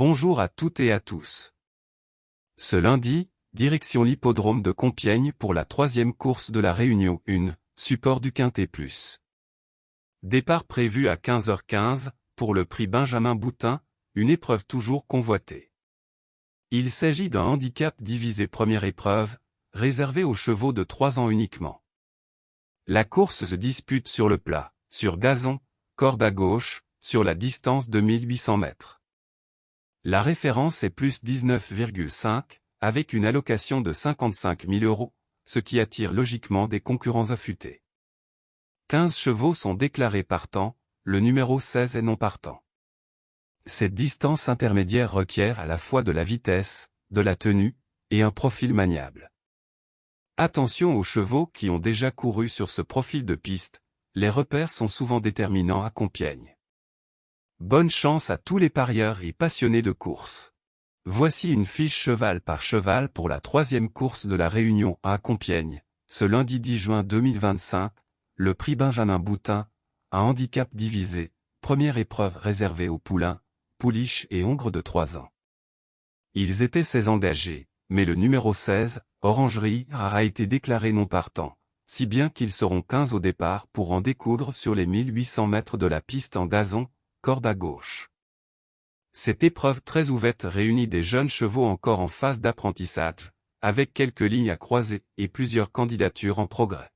Bonjour à toutes et à tous. Ce lundi, direction l'hippodrome de Compiègne pour la 3e course de la Réunion 1, support du Quintet Plus. Départ prévu à 15h15, pour le prix Benjamin Boutin, une épreuve toujours convoitée. Il s'agit d'un handicap divisé première épreuve, réservé aux chevaux de 3 ans uniquement. La course se dispute sur le plat, sur gazon, corde à gauche, sur la distance de 1800 mètres. La référence est plus 19,5, avec une allocation de 55 000 €, ce qui attire logiquement des concurrents affûtés. 15 chevaux sont déclarés partants, le numéro 16 est non partant. Cette distance intermédiaire requiert à la fois de la vitesse, de la tenue, et un profil maniable. Attention aux chevaux qui ont déjà couru sur ce profil de piste, les repères sont souvent déterminants à Compiègne. Bonne chance à tous les parieurs et passionnés de course. Voici une fiche cheval par cheval pour la 3e course de la Réunion à Compiègne, ce lundi 10 juin 2025, le prix Benjamin Boutin, un handicap divisé, première épreuve réservée aux poulains, pouliches et hongres de 3 ans. Ils étaient 16 engagés, mais le numéro 16, Orangerie, a été déclaré non partant, si bien qu'ils seront 15 au départ pour en découdre sur les 1800 mètres de la piste en gazon, corde à gauche. Cette épreuve très ouverte réunit des jeunes chevaux encore en phase d'apprentissage, avec quelques lignes à croiser et plusieurs candidatures en progrès.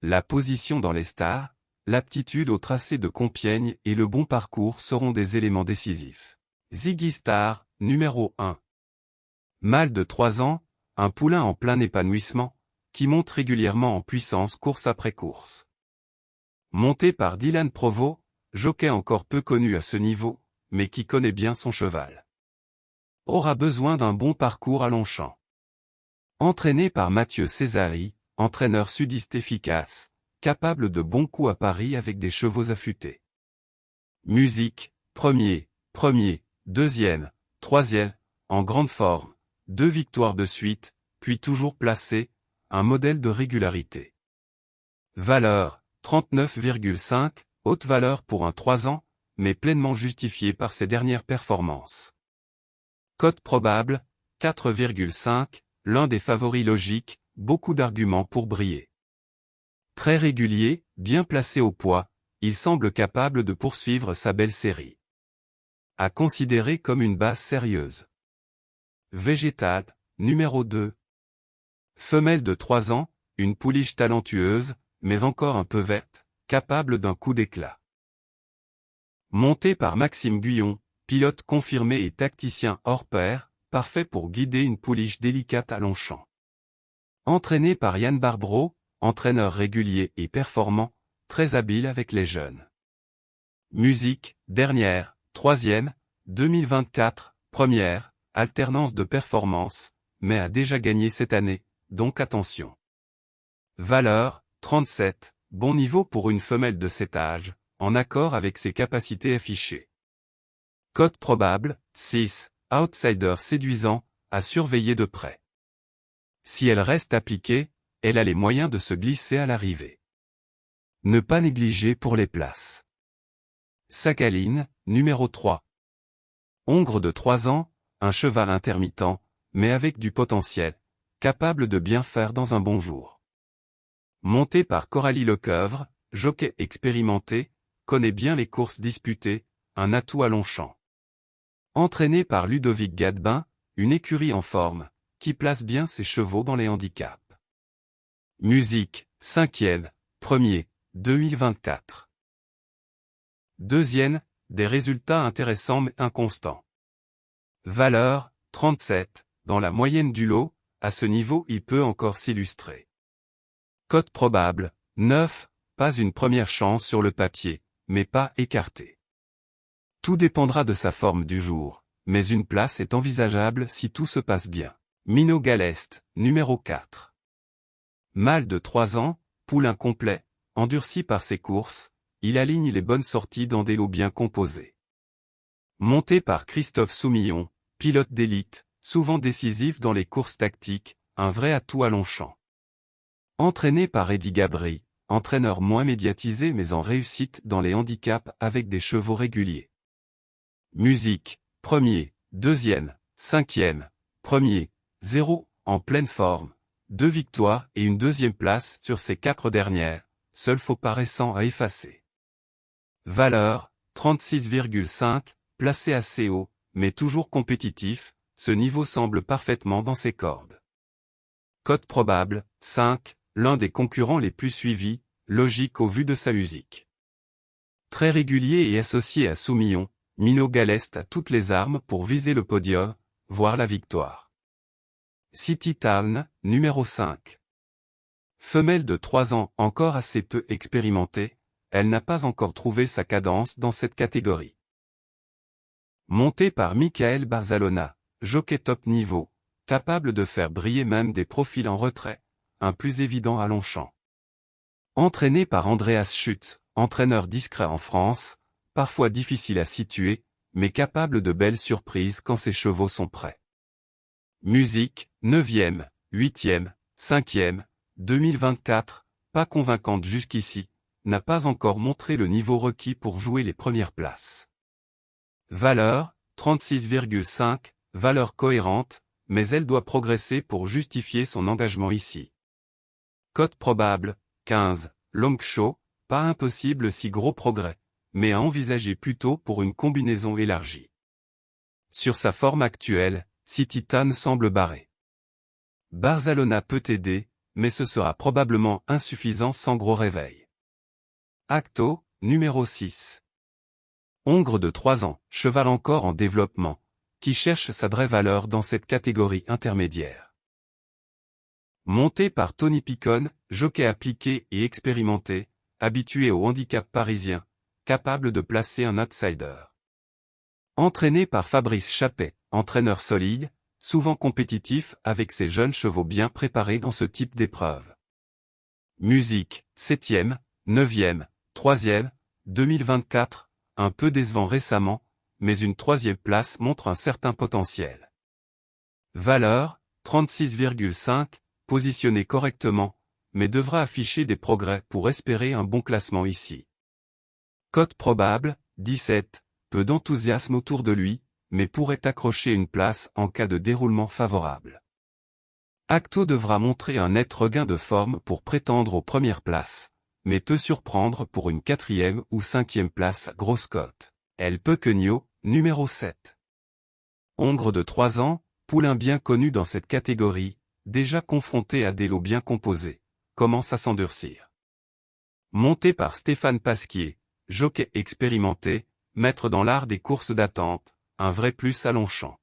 La position dans les stars, l'aptitude au tracé de Compiègne et le bon parcours seront des éléments décisifs. Ziggy Star, numéro 1. Mâle de 3 ans, un poulain en plein épanouissement, qui monte régulièrement en puissance course après course. Monté par Dylan Provost, jockey encore peu connu à ce niveau, mais qui connaît bien son cheval. Aura besoin d'un bon parcours à Longchamp. Entraîné par Mathieu Césari, entraîneur sudiste efficace, capable de bons coups à Paris avec des chevaux affûtés. Musique, premier, deuxième, troisième, en grande forme, 2 victoires de suite, puis toujours placé, un modèle de régularité. Valeur, 39,5, haute valeur pour un 3 ans, mais pleinement justifiée par ses dernières performances. Cote probable, 4,5, l'un des favoris logiques, beaucoup d'arguments pour briller. Très régulier, bien placé au poids, il semble capable de poursuivre sa belle série. À considérer comme une base sérieuse. Végétal, numéro 2. Femelle de 3 ans, une pouliche talentueuse, mais encore un peu verte, capable d'un coup d'éclat. Monté par Maxime Guyon, pilote confirmé et tacticien hors pair, parfait pour guider une pouliche délicate à Longchamp. Entraîné par Yann Barbreau, entraîneur régulier et performant, très habile avec les jeunes. Musique, dernière, 3e, 2024, première, alternance de performance, mais a déjà gagné cette année, donc attention. Valeur, 37, bon niveau pour une femelle de cet âge, en accord avec ses capacités affichées. Cote probable, 6, outsider séduisant, à surveiller de près. Si elle reste appliquée, elle a les moyens de se glisser à l'arrivée. Ne pas négliger pour les places. Sakaline, numéro 3. Hongre de 3 ans, un cheval intermittent, mais avec du potentiel, capable de bien faire dans un bon jour. Monté par Coralie Lecoeuvre, jockey expérimenté, connaît bien les courses disputées, un atout à Longchamp. Entraîné par Ludovic Gadebin, une écurie en forme, qui place bien ses chevaux dans les handicaps. Musique, 5e, 2024. Deuxième, des résultats intéressants mais inconstants. Valeur, 37, dans la moyenne du lot, à ce niveau il peut encore s'illustrer. Cote probable, 9, pas une première chance sur le papier, mais pas écarté. Tout dépendra de sa forme du jour, mais une place est envisageable si tout se passe bien. Minot Galeste, numéro 4. Mâle de 3 ans, poulain complet, endurci par ses courses, il aligne les bonnes sorties dans des lots bien composés. Monté par Christophe Soumillon, pilote d'élite, souvent décisif dans les courses tactiques, un vrai atout à Longchamp. Entraîné par Eddy Gabry, entraîneur moins médiatisé mais en réussite dans les handicaps avec des chevaux réguliers. Musique, Premier, deuxième, cinquième, premier, 0, en pleine forme, 2 victoires et une deuxième place sur ces 4 dernières, seul faux pas récent à effacer. Valeur, 36,5, placé assez haut, mais toujours compétitif, ce niveau semble parfaitement dans ses cordes. Cote probable, 5, l'un des concurrents les plus suivis, logique au vu de sa musique. Très régulier et associé à Soumillon, Minot Galest a toutes les armes pour viser le podium, voire la victoire. City Town, numéro 5. Femelle de 3 ans encore assez peu expérimentée, elle n'a pas encore trouvé sa cadence dans cette catégorie. Montée par Michael Barzalona, jockey top niveau, capable de faire briller même des profils en retrait, un plus évident à Longchamp. Entraîné par Andreas Schütz, entraîneur discret en France, parfois difficile à situer, mais capable de belles surprises quand ses chevaux sont prêts. Musique, 9e, 8e, 5e, 2024, pas convaincante jusqu'ici, n'a pas encore montré le niveau requis pour jouer les premières places. Valeur, 36,5, valeur cohérente, mais elle doit progresser pour justifier son engagement ici. Cote probable, 15, long show, pas impossible si gros progrès, mais à envisager plutôt pour une combinaison élargie. Sur sa forme actuelle, City Town semble barré. Barzalona peut aider, mais ce sera probablement insuffisant sans gros réveil. Acto, numéro 6. Hongre de 3 ans, cheval encore en développement, qui cherche sa vraie valeur dans cette catégorie intermédiaire. Monté par Tony Picon, jockey appliqué et expérimenté, habitué au handicap parisien, capable de placer un outsider. Entraîné par Fabrice Chappet, entraîneur solide, souvent compétitif avec ses jeunes chevaux bien préparés dans ce type d'épreuve. Musique, 7e, 9e, 3e, 2024, un peu décevant récemment, mais une 3e place montre un certain potentiel. Valeur, 36,5, positionné correctement, mais devra afficher des progrès pour espérer un bon classement ici. Cote probable, 17, peu d'enthousiasme autour de lui, mais pourrait accrocher une place en cas de déroulement favorable. Acto devra montrer un net regain de forme pour prétendre aux premières places, mais peut surprendre pour une 4e ou 5e place à grosse cote. El Pequeño, numéro 7. Hongre de 3 ans, poulain bien connu dans cette catégorie, déjà confronté à des lots bien composés, commence à s'endurcir. Monté par Stéphane Pasquier, jockey expérimenté, maître dans l'art des courses d'attente, un vrai plus à Longchamp.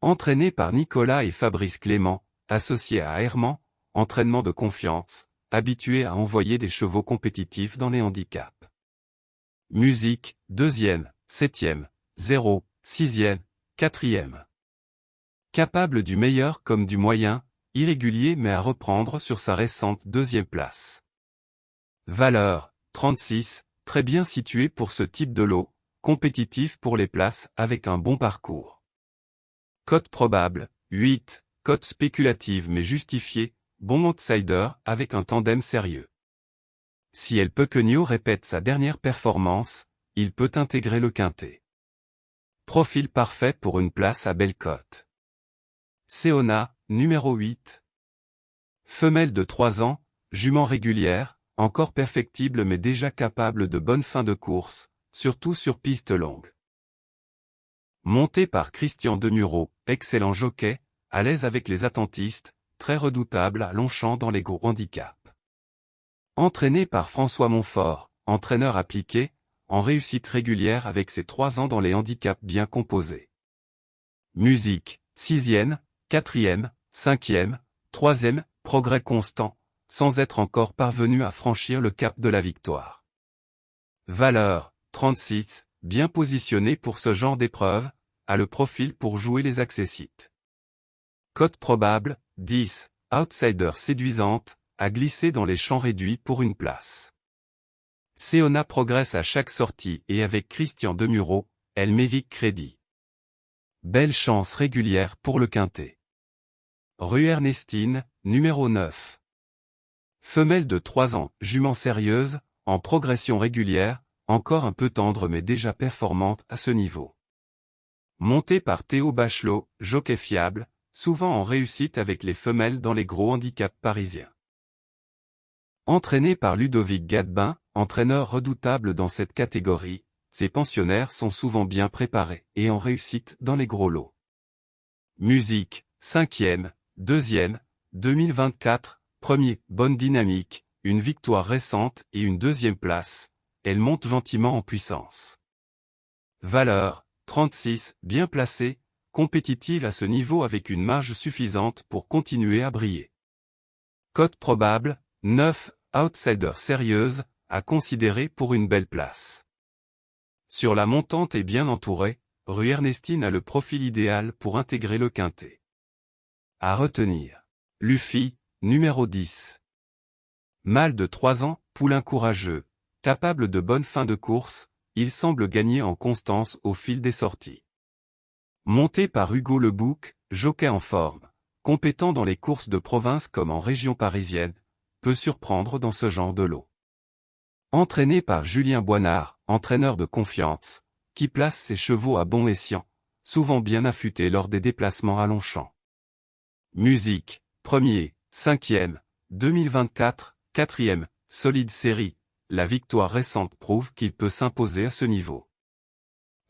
Entraîné par Nicolas et Fabrice Clément, associé à Herman, entraînement de confiance, habitué à envoyer des chevaux compétitifs dans les handicaps. Musique, 2e, 7e, 0, 6e, 4e. Capable du meilleur comme du moyen, irrégulier mais à reprendre sur sa récente 2e place. Valeur, 36, très bien situé pour ce type de lot, compétitif pour les places avec un bon parcours. Cote probable, 8, cote spéculative mais justifiée, bon outsider avec un tandem sérieux. Si El Pequeño répète sa dernière performance, il peut intégrer le quintet. Profil parfait pour une place à belle cote. Seona, numéro 8. Femelle de 3 ans, jument régulière, encore perfectible mais déjà capable de bonnes fins de course, surtout sur piste longue. Monté par Christian Demuro, excellent jockey, à l'aise avec les attentistes, très redoutable à Longchamp dans les gros handicaps. Entraîné par François Montfort, entraîneur appliqué, en réussite régulière avec ses 3 ans dans les handicaps bien composés. Musique, 6e, 4e, 5e, 3e, progrès constant, sans être encore parvenu à franchir le cap de la victoire. Valeur, 36, bien positionné pour ce genre d'épreuve, a le profil pour jouer les accessites. Cote probable, 10, outsider séduisante, à glisser dans les champs réduits pour une place. Seona progresse à chaque sortie et avec Christian Demuro, elle mérite crédit. Belle chance régulière pour le quintet. Rue Ernestine, numéro 9. Femelle de 3 ans, jument sérieuse, en progression régulière, encore un peu tendre mais déjà performante à ce niveau. Monté par Théo Bachelot, jockey fiable, souvent en réussite avec les femelles dans les gros handicaps parisiens. Entraîné par Ludovic Gadebin, entraîneur redoutable dans cette catégorie, ses pensionnaires sont souvent bien préparés et en réussite dans les gros lots. Musique, 5e, 2e, 2024, premier, bonne dynamique, une victoire récente et une 2e place, elle monte gentiment en puissance. Valeur, 36, bien placée, compétitive à ce niveau avec une marge suffisante pour continuer à briller. Cote probable, 9, outsider sérieuse, à considérer pour une belle place. Sur la montante et bien entourée, rue Ernestine a le profil idéal pour intégrer le quintet. À retenir. Luffy, numéro 10. Mâle de 3 ans, poulain courageux, capable de bonnes fins de course, il semble gagner en constance au fil des sorties. Monté par Hugo Le Bouc, jockey en forme, compétent dans les courses de province comme en région parisienne, peut surprendre dans ce genre de lot. Entraîné par Julien Boinard, entraîneur de confiance, qui place ses chevaux à bon escient, souvent bien affûtés lors des déplacements à Longchamp. Musique, 1er, 5e, 2024, 4e, solide série, la victoire récente prouve qu'il peut s'imposer à ce niveau.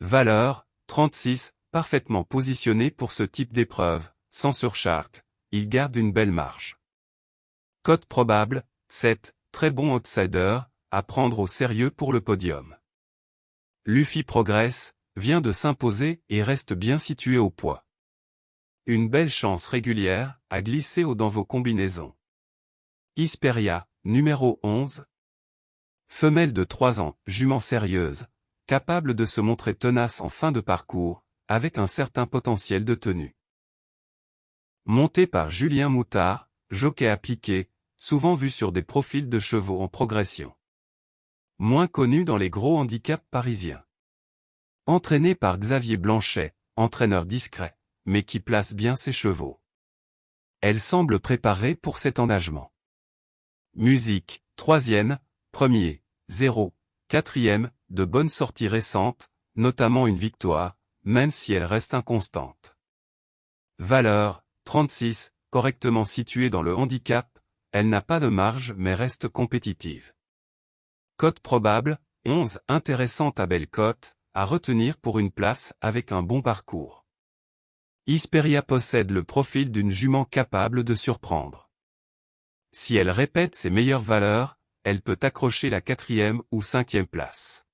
Valeur, 36, parfaitement positionné pour ce type d'épreuve, sans surcharge, il garde une belle marge. Cote probable, 7, très bon outsider, à prendre au sérieux pour le podium. Luffy progresse, vient de s'imposer et reste bien situé au poids. Une belle chance régulière, à glisser dans vos combinaisons. Hesperia, numéro 11. Femelle de 3 ans, jument sérieuse, capable de se montrer tenace en fin de parcours, avec un certain potentiel de tenue. Montée par Julien Moutard, jockey appliqué, souvent vu sur des profils de chevaux en progression. Moins connu dans les gros handicaps parisiens. Entraîné par Xavier Blanchet, entraîneur discret, mais qui place bien ses chevaux. Elle semble préparée pour cet engagement. Musique, 3e, 1er, 0, 4e, de bonnes sorties récentes, notamment une victoire, même si elle reste inconstante. Valeur, 36, correctement située dans le handicap, elle n'a pas de marge mais reste compétitive. Cote probable, 11, intéressante à belle cote, à retenir pour une place avec un bon parcours. Hesperia possède le profil d'une jument capable de surprendre. Si elle répète ses meilleures valeurs, elle peut accrocher la 4e ou 5e place.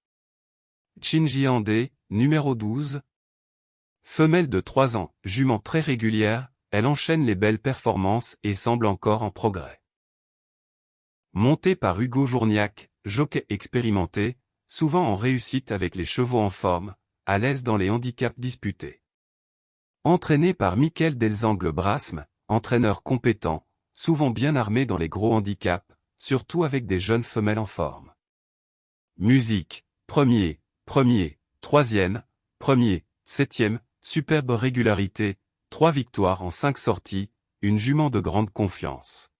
Shinji Ande, numéro 12. Femelle de 3 ans, jument très régulière, elle enchaîne les belles performances et semble encore en progrès. Montée par Hugo Journiac, jockey expérimenté, souvent en réussite avec les chevaux en forme, à l'aise dans les handicaps disputés. Entraîné par Michael Delzangle-Brasme, entraîneur compétent, souvent bien armé dans les gros handicaps, surtout avec des jeunes femelles en forme. Musique, 1er, 3e, 1er, 7e, superbe régularité, 3 victoires en 5 sorties, une jument de grande confiance.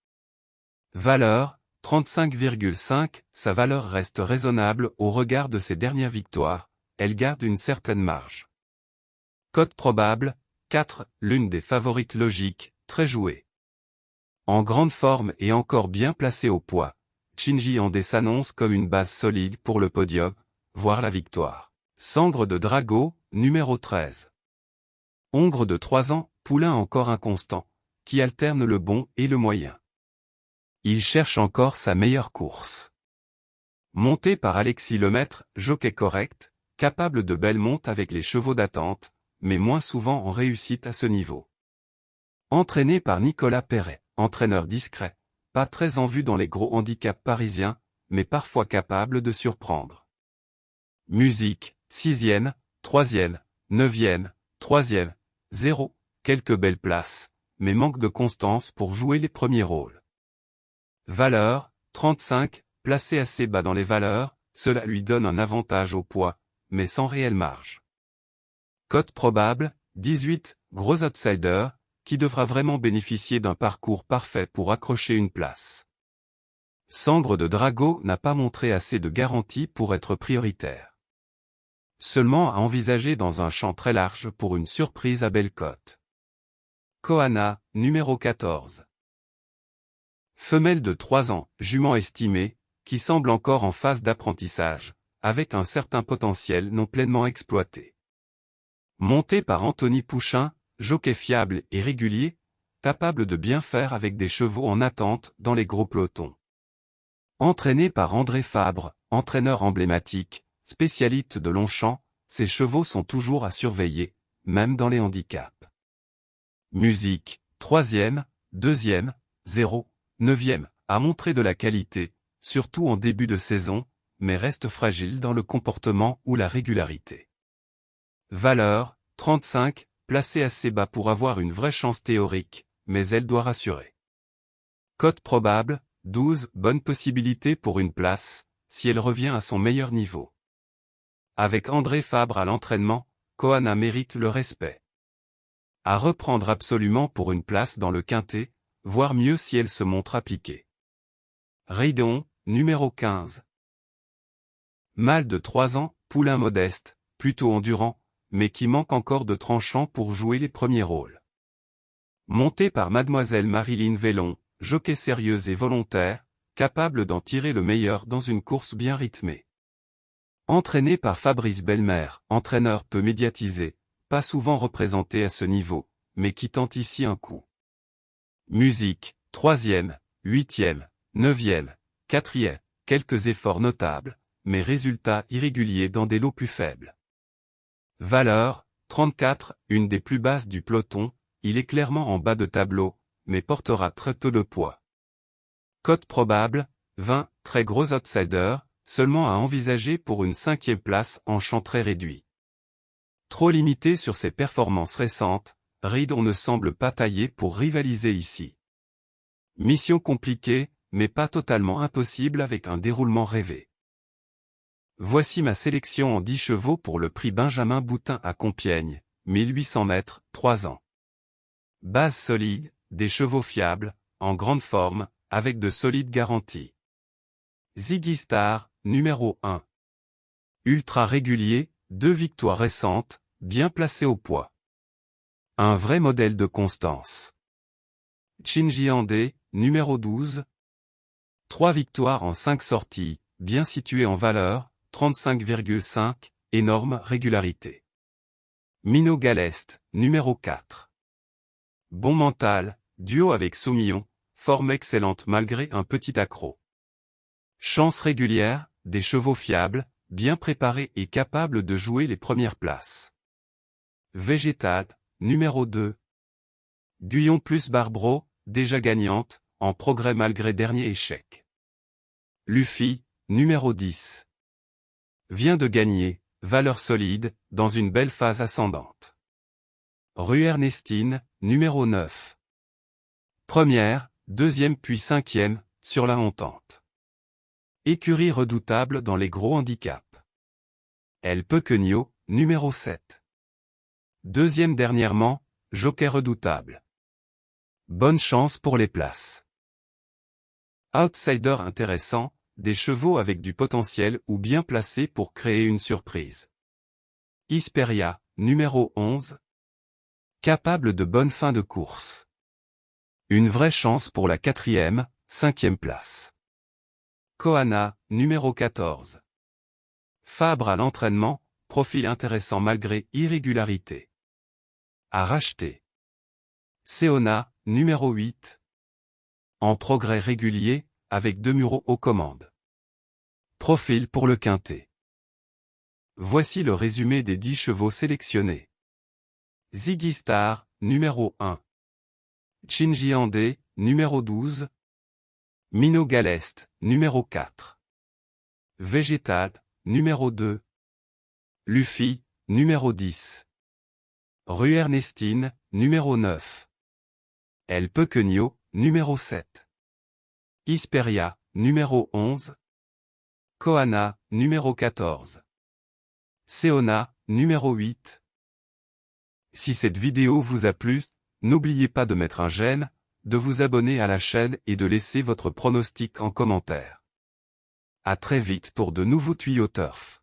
Valeur, 35,5, sa valeur reste raisonnable au regard de ses dernières victoires, elle garde une certaine marge. Cote probable, 4, l'une des favorites logiques, très jouée. En grande forme et encore bien placée au poids, Shinji Ande s'annonce comme une base solide pour le podium, voire la victoire. Sangre de Drago, numéro 13. Hongre de 3 ans, poulain encore inconstant, qui alterne le bon et le moyen. Il cherche encore sa meilleure course. Monté par Alexis Lemaître, jockey correct, capable de belles montes avec les chevaux d'attente, mais moins souvent en réussite à ce niveau. Entraîné par Nicolas Perret, entraîneur discret, pas très en vue dans les gros handicaps parisiens, mais parfois capable de surprendre. Musique, 6e, 3e, 9e, 3e, 0, quelques belles places, mais manque de constance pour jouer les premiers rôles. Valeur, 35, placé assez bas dans les valeurs, cela lui donne un avantage au poids, mais sans réelle marge. Cote probable, 18, gros outsider, qui devra vraiment bénéficier d'un parcours parfait pour accrocher une place. Sangre de Drago n'a pas montré assez de garanties pour être prioritaire. Seulement à envisager dans un champ très large pour une surprise à belle cote. Kohana, numéro 14. Femelle de 3 ans, jument estimée, qui semble encore en phase d'apprentissage, avec un certain potentiel non pleinement exploité. Montée par Anthony Pouchin, jockey fiable et régulier, capable de bien faire avec des chevaux en attente dans les gros pelotons. Entraîné par André Fabre, entraîneur emblématique, spécialiste de Longchamp, ces chevaux sont toujours à surveiller, même dans les handicaps. Musique, 3e, 2e, 0, 9e, a montré de la qualité, surtout en début de saison, mais reste fragile dans le comportement ou la régularité. Valeur, 35, placée assez bas pour avoir une vraie chance théorique, mais elle doit rassurer. Cote probable, 12, bonne possibilité pour une place, si elle revient à son meilleur niveau. Avec André Fabre à l'entraînement, Kohana mérite le respect. À reprendre absolument pour une place dans le quintet, voire mieux si elle se montre appliquée. Raidon, numéro 15. Mâle de 3 ans, poulain modeste, plutôt endurant, mais qui manque encore de tranchant pour jouer les premiers rôles. Monté par mademoiselle Marilyn Vellon, jockey sérieuse et volontaire, capable d'en tirer le meilleur dans une course bien rythmée. Entraîné par Fabrice Belmer, entraîneur peu médiatisé, pas souvent représenté à ce niveau, mais qui tente ici un coup. Musique, 3e, 8e, 9e, 4e, quelques efforts notables, mais résultats irréguliers dans des lots plus faibles. Valeur, 34, une des plus basses du peloton, il est clairement en bas de tableau, mais portera très peu de poids. Cote probable, 20, très gros outsider, seulement à envisager pour une 5e place en champ très réduit. Trop limité sur ses performances récentes, Raidon ne semble pas taillé pour rivaliser ici. Mission compliquée, mais pas totalement impossible avec un déroulement rêvé. Voici ma sélection en 10 chevaux pour le prix Benjamin Boutin à Compiègne, 1800 mètres, 3 ans. Base solide, des chevaux fiables, en grande forme, avec de solides garanties. Ziggy Star, numéro 1. Ultra régulier, 2 victoires récentes, bien placé au poids. Un vrai modèle de constance. Chinji Andé, numéro 12. 3 victoires en 5 sorties, bien situé en valeur, 35,5, énorme régularité. Minot Galeste, numéro 4. Bon mental, duo avec Soumillon, forme excellente malgré un petit accroc. Chance régulière, des chevaux fiables, bien préparés et capables de jouer les premières places. Végétal, numéro 2. Guyon plus Barbro, déjà gagnante, en progrès malgré dernier échec. Luffy, numéro 10. Vient de gagner, valeur solide, dans une belle phase ascendante. Rue Ernestine, numéro 9. Première, 2e puis 5e, sur la montante. Écurie redoutable dans les gros handicaps. El Pequeño, numéro 7. 2e dernièrement, jockey redoutable. Bonne chance pour les places. Outsider intéressant, des chevaux avec du potentiel ou bien placés pour créer une surprise. Isperia, numéro 11. Capable de bonne fin de course. Une vraie chance pour la 4e, 5e place. Kohana, numéro 14. Fabre à l'entraînement, profil intéressant malgré irrégularité. À racheter. Seona, numéro 8. En progrès régulier, avec 2 Mureaux aux commandes. Profil pour le quintet. Voici le résumé des 10 chevaux sélectionnés. Ziggy Star, numéro 1. Chinji Andé, numéro 12. Minot Galeste, numéro 4. Végétal, numéro 2. Luffy, numéro 10. Rue Ernestine, numéro 9. El Pequeño, numéro 7. Isperia, numéro 11. Kohana, numéro 14. Seona, numéro 8. Si cette vidéo vous a plu, n'oubliez pas de mettre un j'aime, de vous abonner à la chaîne et de laisser votre pronostic en commentaire. À très vite pour de nouveaux tuyaux turf.